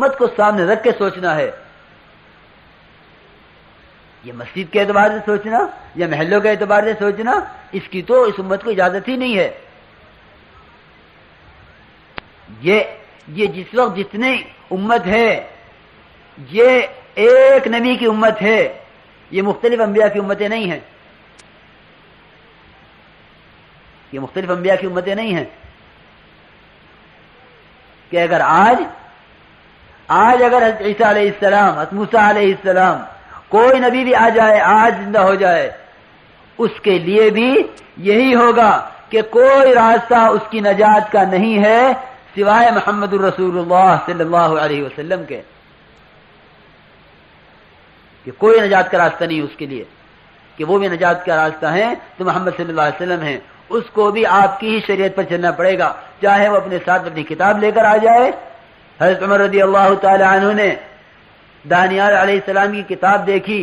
امت کو سامنے رکھ کے سوچنا ہے. یہ مسجد کے اعتبار سے سوچنا یا محلوں کے اعتبار سے سوچنا، اس کی تو اس امت کو اجازت ہی نہیں ہے. یہ جس وقت جتنی امت ہے یہ ایک نبی کی امت ہے، یہ مختلف انبیاء کی امتیں نہیں ہیں. یہ مختلف انبیاء کی امتیں نہیں ہیں کہ اگر آج اگر حضرت عیسیٰ علیہ السلام، حضرت موسیٰ علیہ السلام، کوئی نبی بھی آ جائے، آج زندہ ہو جائے، اس کے لیے بھی یہی ہوگا کہ کوئی راستہ اس کی نجات کا نہیں ہے سوائے محمد الرسول اللہ صلی اللہ علیہ وسلم کے. کہ کوئی نجات کا راستہ نہیں اس کے لیے، کہ وہ بھی نجات کا راستہ ہے تو محمد صلی اللہ علیہ وسلم ہے. اس کو بھی آپ کی ہی شریعت پر چلنا پڑے گا، چاہے وہ اپنے ساتھ اپنی کتاب لے کر آ جائے. حضرت عمر رضی اللہ تعالی عنہ نے دانیال علیہ السلام کی کتاب دیکھی،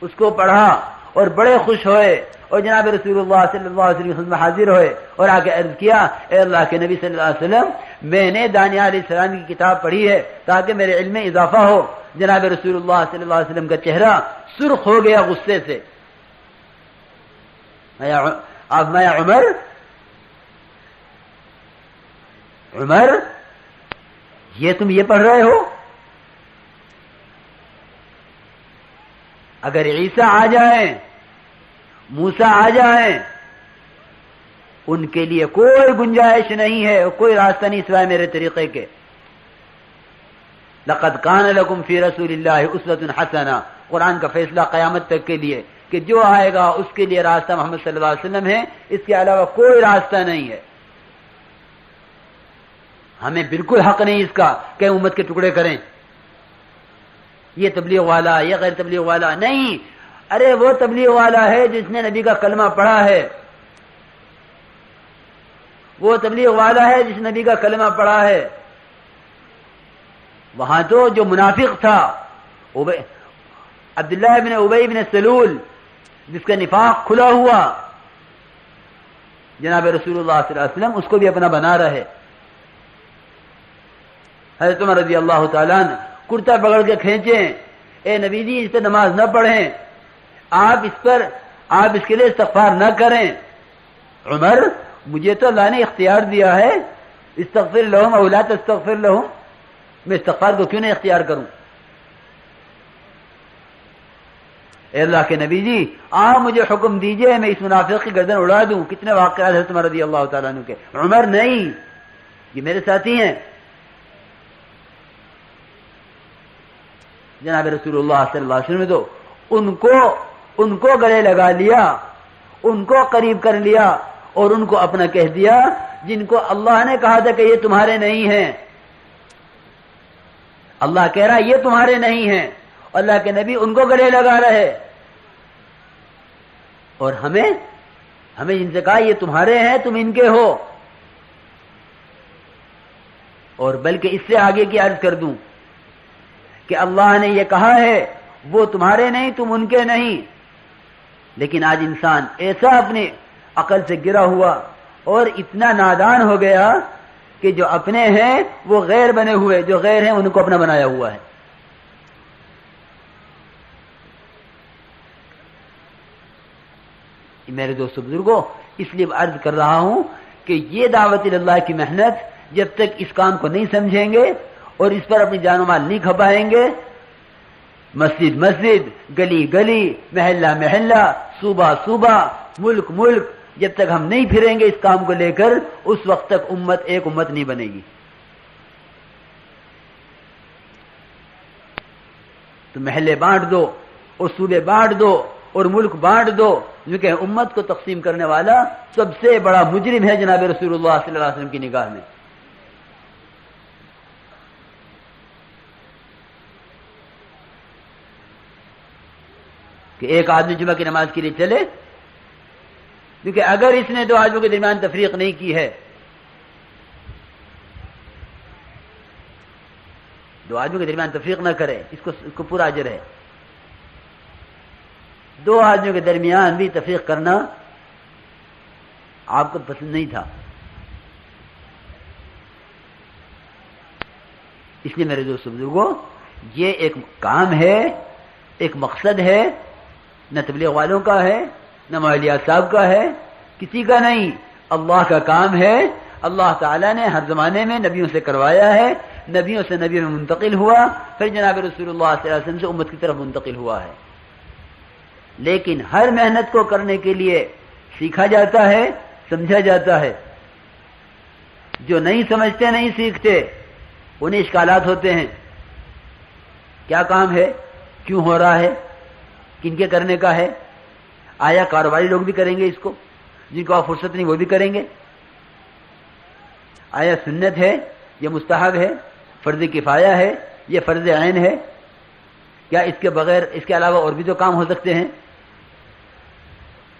اس کو پڑھا اور بڑے خوش ہوئے، اور جناب رسول اللہ صلی اللہ علیہ وسلم حاضر ہوئے اور آ کے عرض کیا، اے اللہ کے نبی صلی اللہ علیہ وسلم، میں نے دانیال علیہ السلام کی کتاب پڑھی ہے تاکہ میرے علم میں اضافہ ہو. جناب رسول اللہ صلی اللہ علیہ وسلم کا چہرہ سرخ ہو گیا غصے سے. عمر یہ تم یہ پڑھ رہے ہو؟ اگر عیسیٰ آ جائیں، موسیٰ آ جائیں، ان کے لیے کوئی گنجائش نہیں ہے، کوئی راستہ نہیں سوائے میرے طریقے کے. لقد کان لکم فی رسول اللہ اسوۃ حسنہ، قرآن کا فیصلہ قیامت تک کے لیے کہ جو آئے گا اس کے لیے راستہ محمد صلی اللہ علیہ وسلم ہے، اس کے علاوہ کوئی راستہ نہیں ہے. ہمیں بالکل حق نہیں اس کا کہ امت کے ٹکڑے کریں، یہ تبلیغ والا، یہ غیر تبلیغ والا نہیں. ارے وہ تبلیغ والا ہے جس نے نبی کا کلمہ پڑھا ہے، وہ تبلیغ والا ہے جس نے نبی کا کلمہ پڑھا ہے. وہاں تو جو منافق تھا عبداللہ ابن ابی بن سلول، جس کا نفاق کھلا ہوا، جناب رسول اللہ صلی اللہ علیہ وسلم اس کو بھی اپنا بنا رہے. حضرت عمر رضی اللہ تعالیٰ عنہ کرتا پکڑ کے کھینچیں، اے نبی جی اس پہ نماز نہ پڑھیں، آپ اس کے لیے استغفار نہ کریں. عمر مجھے تو اللہ نے اختیار دیا ہے، استغفر لہم او لا تستغفر لہم، میں استغفار کو کیوں نہیں اختیار کروں؟ اے اللہ کے نبی جی آپ مجھے حکم دیجئے میں اس منافق کی گردن اڑا دوں. کتنے واقعات حضرت عمر رضی اللہ تعالیٰ عنہ کے. عمر نہیں، یہ میرے ساتھی ہیں. جناب رسول اللہ صلی اللہ علیہ وسلم تو ان کو گلے لگا لیا، ان کو قریب کر لیا اور ان کو اپنا کہہ دیا جن کو اللہ نے کہا تھا کہ یہ تمہارے نہیں ہیں. اللہ کہہ رہا یہ تمہارے نہیں ہیں، اللہ کے نبی ان کو گلے لگا رہے. اور ہمیں جن سے کہا یہ تمہارے ہیں تم ان کے ہو. اور بلکہ اس سے آگے کی عرض کر دوں کہ اللہ نے یہ کہا ہے وہ تمہارے نہیں تم ان کے نہیں. لیکن آج انسان ایسا اپنی عقل سے گرا ہوا اور اتنا نادان ہو گیا کہ جو اپنے ہیں وہ غیر بنے ہوئے، جو غیر ہیں ان کو اپنا بنایا ہوا ہے. میرے دوستو بزرگوں، اس لیے عرض کر رہا ہوں کہ یہ دعوت اللہ کی محنت جب تک اس کام کو نہیں سمجھیں گے اور اس پر اپنی جان و مال نہیں کھپائیں گے، مسجد مسجد، گلی گلی، محلہ محلہ، صوبہ صوبہ، ملک ملک، جب تک ہم نہیں پھریں گے اس کام کو لے کر، اس وقت تک امت ایک امت نہیں بنے گی. تو محلے بانٹ دو اور صوبے بانٹ دو اور ملک بانٹ دو، کیونکہ امت کو تقسیم کرنے والا سب سے بڑا مجرم ہے جناب رسول اللہ صلی اللہ علیہ وسلم کی نگاہ میں. کہ ایک آدمی جمعہ کی نماز کے لیے چلے، کیونکہ اگر اس نے دو آدمیوں کے درمیان تفریق نہیں کی ہے، دو آدمیوں کے درمیان تفریق نہ کرے، اس کو پورا اجر ہے. دو آدمیوں کے درمیان بھی تفریق کرنا آپ کو پسند نہیں تھا. اس لیے میرے دوست بزرگوں، یہ ایک کام ہے، ایک مقصد ہے، نہ تبلیغ والوں کا ہے، نہ مولیات صاحب کا ہے، کسی کا نہیں، اللہ کا کام ہے۔ اللہ تعالیٰ نے ہر زمانے میں نبیوں سے کروایا ہے، نبیوں سے نبیوں میں منتقل ہوا، پھر جناب رسول اللہ صلی اللہ علیہ وسلم سے امت کی طرف منتقل ہوا ہے۔ لیکن ہر محنت کو کرنے کے لیے سیکھا جاتا ہے، سمجھا جاتا ہے۔ جو نہیں سمجھتے، نہیں سیکھتے، انہیں اشکالات ہوتے ہیں، کیا کام ہے، کیوں ہو رہا ہے، کن کے کرنے کا ہے، آیا کاروباری لوگ بھی کریں گے اس کو، جن کو فرصت نہیں وہ بھی کریں گے، آیا سنت ہے، یہ مستحب ہے، فرض کفایہ ہے، یہ فرض عین ہے، کیا اس کے بغیر، اس کے علاوہ اور بھی تو کام ہو سکتے ہیں؟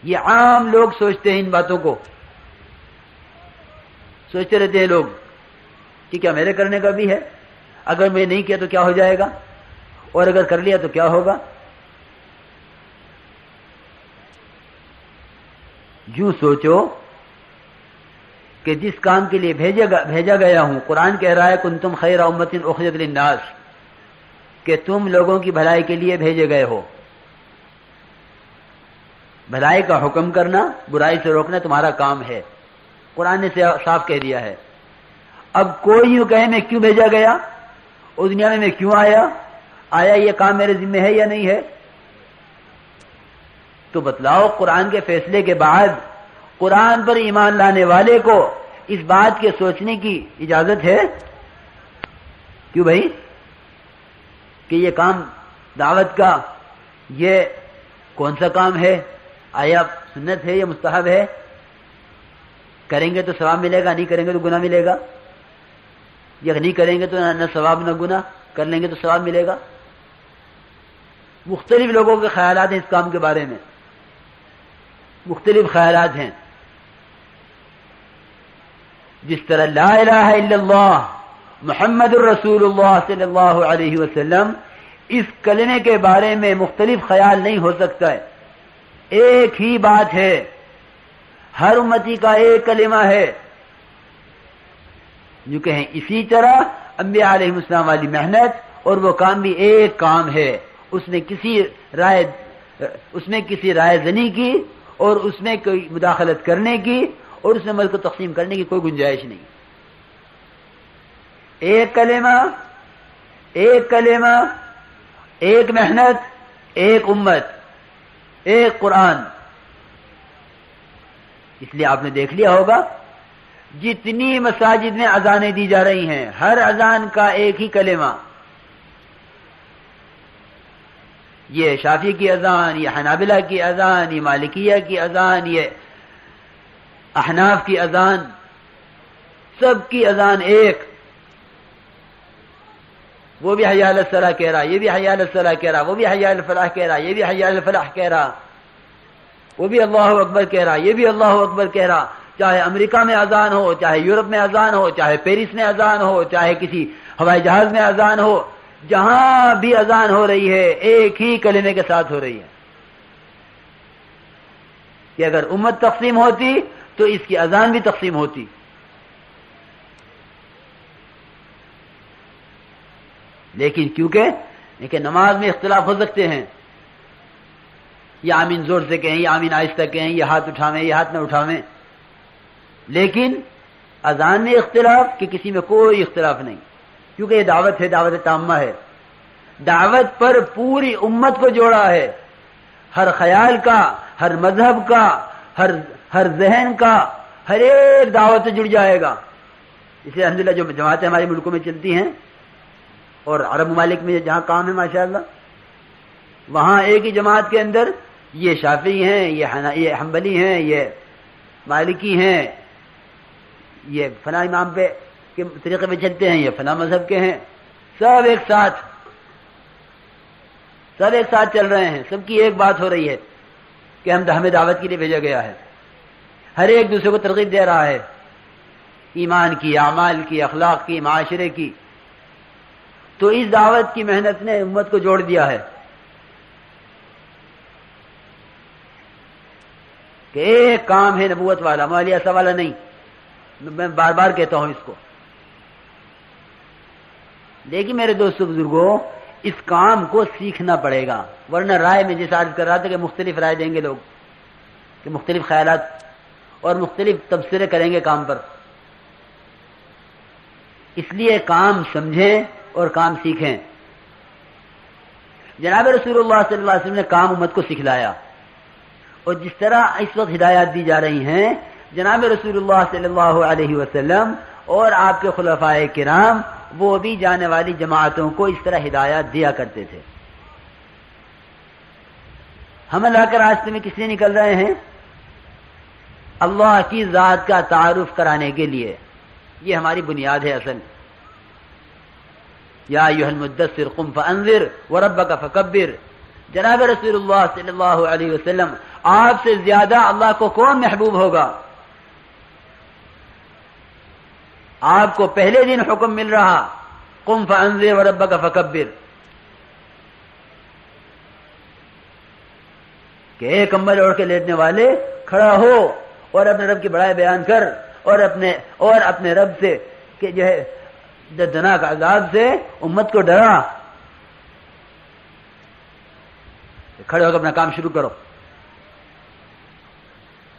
یہ عام لوگ سوچتے ہیں، ان باتوں کو سوچتے رہتے ہیں لوگ کہ کیا میرے کرنے کا بھی ہے، اگر میں نہیں کیا تو کیا ہو جائے گا، اور اگر کر لیا تو کیا ہوگا۔ یوں سوچو کہ جس کام کے لیے بھیجا گیا ہوں، قرآن کہہ رہا ہے کنتم خیر امۃ اخرجت للناس، کہ تم لوگوں کی بھلائی کے لیے بھیجے گئے ہو۔ بھلائی کا حکم کرنا، برائی سے روکنا تمہارا کام ہے، قرآن نے صاف کہہ دیا ہے۔ اب کوئی یوں کہے میں کیوں بھیجا گیا، اس دنیا میں کیوں آیا یہ کام میرے ذمہ ہے یا نہیں ہے؟ تو بتلاؤ، قرآن کے فیصلے کے بعد قرآن پر ایمان لانے والے کو اس بات کے سوچنے کی اجازت ہے؟ کیوں بھائی، کہ یہ کام دعوت کا یہ کون سا کام ہے، آیا سنت ہے یا مستحب ہے، کریں گے تو ثواب ملے گا، نہیں کریں گے تو گناہ ملے گا، یا نہیں کریں گے تو نہ ثواب نہ گناہ، کر لیں گے تو ثواب ملے گا۔ مختلف لوگوں کے خیالات ہیں اس کام کے بارے میں، مختلف خیالات ہیں۔ جس طرح لا الہ الا اللہ محمد الرسول اللہ صلی اللہ علیہ وسلم، اس کلمے کے بارے میں مختلف خیال نہیں ہو سکتا ہے، ایک ہی بات ہے، ہر امتی کا ایک کلمہ ہے۔ جو کہیں اسی طرح انبیاء علیہ السلام والی محنت اور وہ کام بھی ایک کام ہے، اس میں کسی رائے زنی کی اور اس میں کوئی مداخلت کرنے کی اور اس عمل کو تقسیم کرنے کی کوئی گنجائش نہیں۔ ایک کلمہ، ایک محنت، ایک امت، ایک قرآن۔ اس لیے آپ نے دیکھ لیا ہوگا جتنی مساجد میں اذانیں دی جا رہی ہیں، ہر اذان کا ایک ہی کلمہ، یہ شافعی کی اذان، یہ حنابلہ کی اذان، یہ مالکیہ کی اذان، یہ احناف کی اذان، سب کی اذان ایک۔ وہ بھی حی علی الصلاۃ کہہ رہا، یہ بھی حی علی الصلاۃ کہہ رہا، وہ بھی حی علی الفلاح کہہ رہا، یہ بھی حی علی الفلاح کہہ رہا، وہ بھی اللہ اکبر کہہ رہا، یہ بھی اللہ اکبر کہہ رہا۔ چاہے امریکہ میں اذان ہو، چاہے یورپ میں اذان ہو، چاہے پیرس میں اذان ہو، چاہے کسی ہوائی جہاز میں اذان ہو، جہاں بھی اذان ہو رہی ہے ایک ہی کلمے کے ساتھ ہو رہی ہے۔ کہ اگر امت تقسیم ہوتی تو اس کی اذان بھی تقسیم ہوتی۔ لیکن نماز میں اختلاف ہو سکتے ہیں، یہ آمین زور سے کہیں، یہ آمین آہستہ کہیں، یہ ہاتھ اٹھاویں، یہ ہاتھ نہ اٹھاویں، لیکن اذان میں اختلاف کہ کسی میں کوئی اختلاف نہیں، کیونکہ یہ دعوت ہے، دعوت تامہ ہے، دعوت پر پوری امت کو جوڑا ہے، ہر خیال کا، ہر مذہب کا، ہر ذہن کا، ہر ایک دعوت سے جڑ جائے گا۔ اس لیے الحمدللہ جو جماعتیں ہمارے ملکوں میں چلتی ہیں اور عرب ممالک میں جہاں کام ہے ماشاءاللہ، وہاں ایک ہی جماعت کے اندر یہ شافعی ہیں، یہ حنبلی ہیں، یہ مالکی ہیں، یہ فلاں امام پہ کے طریقے پہ چلتے ہیں، یہ فلاں مذہب کے ہیں، سب ایک ساتھ چل رہے ہیں، سب کی ایک بات ہو رہی ہے کہ ہمیں دعوت کے لیے بھیجا گیا ہے، ہر ایک دوسرے کو ترغیب دے رہا ہے، ایمان کی، اعمال کی، اخلاق کی، معاشرے کی۔ تو اس دعوت کی محنت نے امت کو جوڑ دیا ہے کہ ایک کام ہے نبوت والا، مولیہ ایسا والا نہیں۔ میں بار بار کہتا ہوں اس کو، لیکن میرے دوستوں بزرگوں، اس کام کو سیکھنا پڑے گا، ورنہ رائے میں جیسا عرض کر رہا تھا کہ مختلف رائے دیں گے لوگ، کہ مختلف خیالات اور مختلف تبصرے کریں گے کام پر. اس لیے کام سمجھیں اور کام سیکھیں. جناب رسول اللہ صلی اللہ علیہ وسلم نے کام امت کو سکھلایا، اور جس طرح اس وقت ہدایات دی جا رہی ہیں، جناب رسول اللہ صلی اللہ علیہ وسلم اور آپ کے خلفائے کرام وہ بھی جانے والی جماعتوں کو اس طرح ہدایات دیا کرتے تھے. ہم اللہ کے راستے میں کس لیے نکل رہے ہیں؟ اللہ کی ذات کا تعارف کرانے کے لیے. یہ ہماری بنیاد ہے اصل. یا ایھا المدثر قم فانذر وربک فکبر. جناب رسول اللہ صلی اللہ علیہ وسلم، آپ سے زیادہ اللہ کو کون محبوب ہوگا؟ آپ کو پہلے دن حکم مل رہا قم فانذر وربک فکبر، کہ اے کمبل اوڑھ کے لیٹنے والے کھڑا ہو اور اپنے رب کی بڑائی بیان کر، اور اپنے رب سے کہ جو ہے دردناک عذاب سے امت کو ڈرا. کھڑے ہو کے اپنا کام شروع کرو.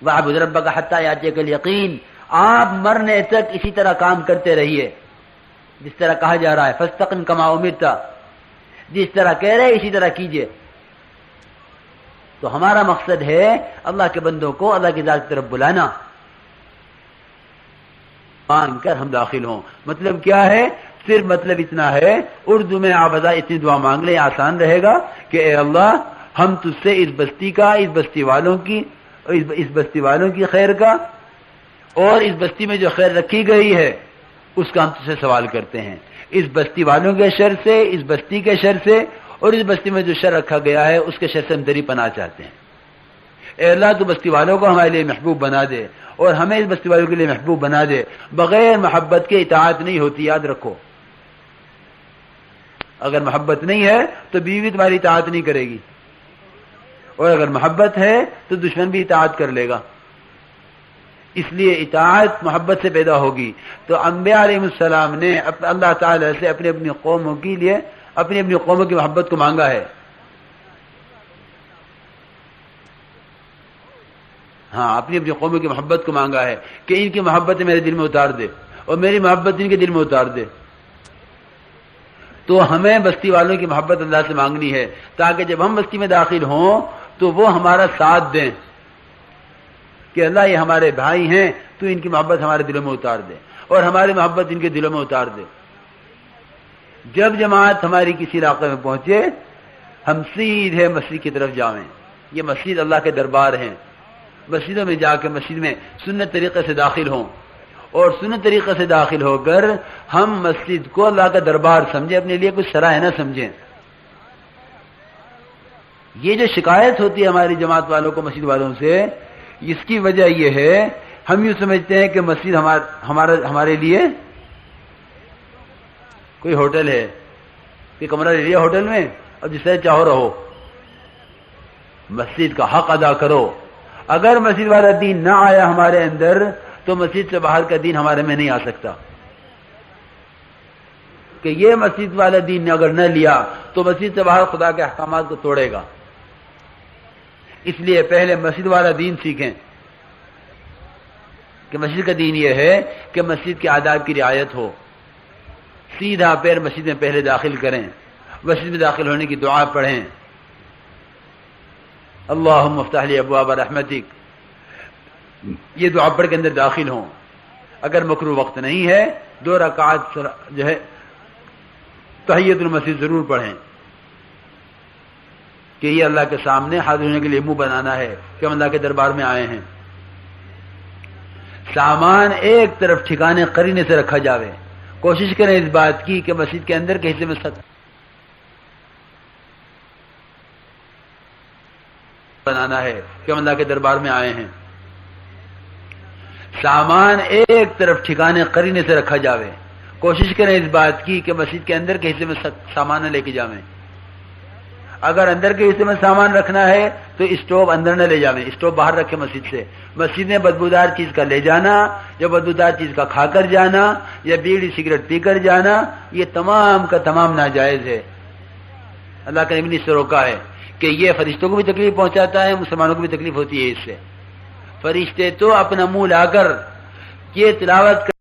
وَاعْبُدْ رَبَّكَ حَتَّى يَأْتِيَكَ الْيَقِينُ. آپ مرنے تک اسی طرح کام کرتے رہیے جس طرح کہا جا رہا ہے. فَاسْتَقِمْ كَمَا أُمِرْتَ. جس طرح کہہ رہے اسی طرح کیجئے. تو ہمارا مقصد ہے اللہ کے بندوں کو اللہ کی ذات کی طرف بلانا، مانگ کر ہم داخل ہوں. مطلب کیا ہے؟ صرف مطلب اتنا ہے، اردو میں آپ اتنی دعا مانگ لیں، آسان رہے گا کہ اے اللہ، ہم تجھ سے اس بستی کا، اس بستی والوں کی خیر کا، اور اس بستی میں جو خیر رکھی گئی ہے اس کا ہم تجھ سے سوال کرتے ہیں. اس بستی والوں کے شر سے، اس بستی کے شر سے، اور اس بستی میں جو شر رکھا گیا ہے اس کے شر سے ہم تیری پناہ چاہتے ہیں. اے اللہ، تو بستی والوں کو ہمارے لیے محبوب بنا دے، اور ہمیں اس بستی والوں کے لیے محبوب بنا دے. بغیر محبت کے اطاعت نہیں ہوتی، یاد رکھو. اگر محبت نہیں ہے تو بیوی تمہاری اطاعت نہیں کرے گی، اور اگر محبت ہے تو دشمن بھی اطاعت کر لے گا. اس لیے اطاعت محبت سے پیدا ہوگی. تو انبیاء علیہ السلام نے اللہ تعالی سے اپنی قوموں کے لیے اپنی قوموں کی محبت کو مانگا ہے. ہاں، اپنی قوموں کی محبت کو مانگا ہے کہ ان کی محبت میرے دل میں اتار دے اور میری محبت ان کے دل میں اتار دے. تو ہمیں بستی والوں کی محبت اللہ سے مانگنی ہے تاکہ جب ہم بستی میں داخل ہوں تو وہ ہمارا ساتھ دیں کہ اللہ یہ ہمارے بھائی ہیں، تو ان کی محبت ہمارے دلوں میں اتار دے اور ہماری محبت ان کے دلوں میں اتار دے. جب جماعت ہماری کسی علاقے میں پہنچے، ہم سیدھے مسجد کی طرف جائیں. یہ مسجد اللہ کے دربار ہیں. مسجدوں میں جا کے مسجد میں سنت طریقے سے داخل ہوں، اور سنت طریقے سے داخل ہو کر ہم مسجد کو اللہ کا دربار سمجھیں، اپنے لیے کچھ سرائے نہ سمجھیں. یہ جو شکایت ہوتی ہے ہماری جماعت والوں کو مسجد والوں سے، اس کی وجہ یہ ہے ہم یوں سمجھتے ہیں کہ مسجد ہمارے لیے کوئی ہوٹل ہے کہ کمرہ لے لیا ہوٹل میں اور جس طرح چاہو رہو. مسجد کا حق ادا کرو. اگر مسجد والا دین نہ آیا ہمارے اندر تو مسجد سے باہر کا دین ہمارے میں نہیں آ سکتا. کہ یہ مسجد والا دین نے اگر نہ لیا تو مسجد سے باہر خدا کے احکامات کو توڑے گا. اس لیے پہلے مسجد والا دین سیکھیں کہ مسجد کا دین یہ ہے کہ مسجد کے آداب کی رعایت ہو. سیدھا پیر مسجد میں پہلے داخل کریں، مسجد میں داخل ہونے کی دعا پڑھیں، اللہم افتح لی ابواب رحمتک. یہ دعا پڑھ کے اندر داخل ہوں. اگر مکروہ وقت نہیں ہے 2 رکعات جو ہے تحیۃ المسجد ضرور پڑھیں کہ یہ اللہ کے سامنے حاضر ہونے کے لیے منہ بنانا ہے کہ ہم اللہ کے دربار میں آئے ہیں. سامان ایک طرف ٹھکانے قرینے سے رکھا جاوے. کوشش کریں اس بات کی کہ مسجد کے اندر کے حصے میں بنانا ہے کہ ہم اللہ کے دربار میں آئے ہیں. سامان ایک طرف ٹھکانے قرینے سے رکھا جاوے. کوشش کریں اس بات کی کہ مسجد کے اندر کے حصے میں سامان نہ لے کے جائیں. اگر اندر کے حصے میں سامان رکھنا ہے تو اسٹوو اندر نہ لے جاویں، اسٹوو باہر رکھے مسجد سے. مسجد میں بدبودار چیز کا لے جانا یا بدبودار چیز کا کھا کر جانا یا بیڑی سگریٹ پی کر جانا، یہ تمام کا تمام ناجائز ہے. اللہ کے نبی نے اس سے روکا ہے کہ یہ فرشتوں کو بھی تکلیف پہنچاتا ہے، مسلمانوں کو بھی تکلیف ہوتی ہے اس سے. فرشتے تو اپنا منہ لا کر یہ تلاوت